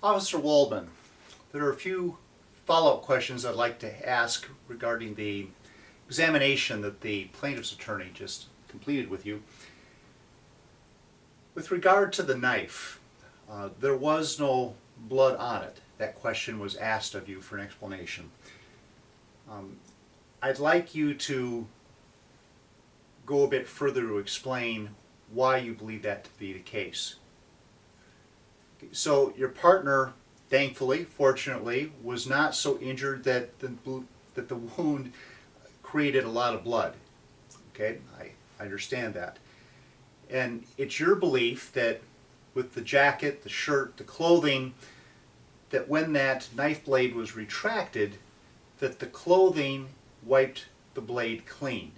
Officer Waldman, there are a few follow-up questions I'd like to ask regarding the examination that the plaintiff's attorney just completed with you. With regard to the knife, there was no blood on it. That question was asked of you for an explanation. I'd like you to go a bit further to explain why you believe that to be the case. So your partner, thankfully, fortunately, was not so injured that the wound created a lot of blood. Okay, I understand that. And it's your belief that with the jacket, the shirt, the clothing, that when that knife blade was retracted, that the clothing wiped the blade clean.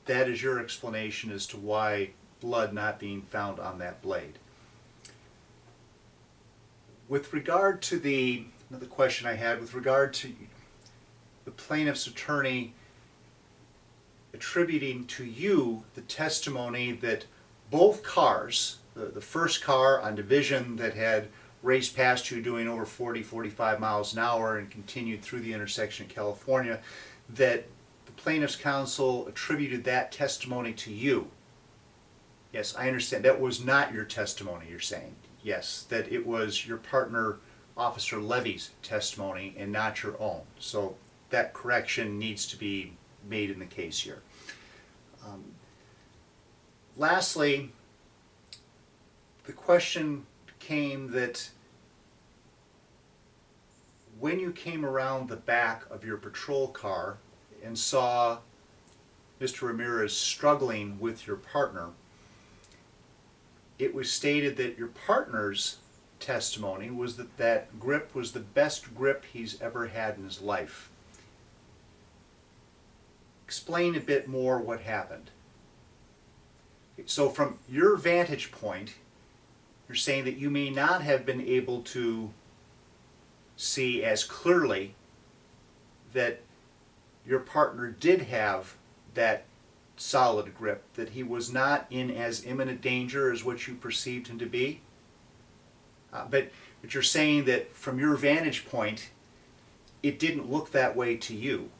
That is your explanation as to why blood not being found on that blade. With regard to another question I had, with regard to the plaintiff's attorney attributing to you the testimony that both cars, the first car on Division that had raced past you doing over 45 miles an hour and continued through the intersection of California, that the plaintiff's counsel attributed that testimony to you. Yes, I understand. That was not your testimony, you're saying. Yes, that it was your partner, Officer Levy's testimony and not your own. So that correction needs to be made in the case here. Lastly, the question came that when you came around the back of your patrol car and saw Mr. Ramirez struggling with your partner, it was stated that your partner's testimony was that that grip was the best grip he's ever had in his life. Explain a bit more what happened. So from your vantage point, you're saying that you may not have been able to see as clearly that your partner did have that solid grip, that he was not in as imminent danger as what you perceived him to be. But you're saying that from your vantage point, it didn't look that way to you.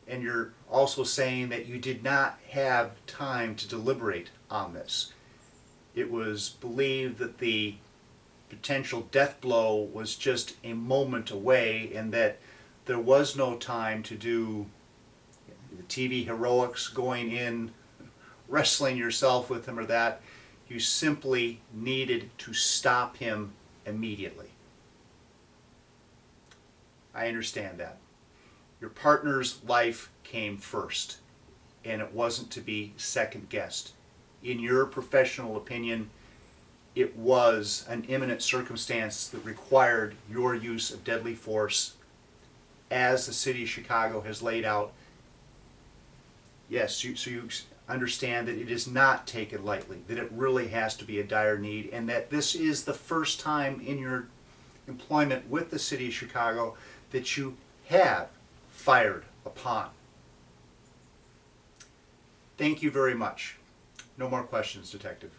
And you're also saying that you did not have time to deliberate on this. It was believed that the potential death blow was just a moment away and that there was no time to do the TV heroics, going in, wrestling yourself with him or that. You simply needed to stop him immediately. I understand that. Your partner's life came first, and it wasn't to be second guessed. In your professional opinion, it was an imminent circumstance that required your use of deadly force as the city of Chicago has laid out. Yes, so you understand that it is not taken lightly, that it really has to be a dire need, and that this is the first time in your employment with the city of Chicago that you have fired upon. Thank you very much. No more questions, Detective.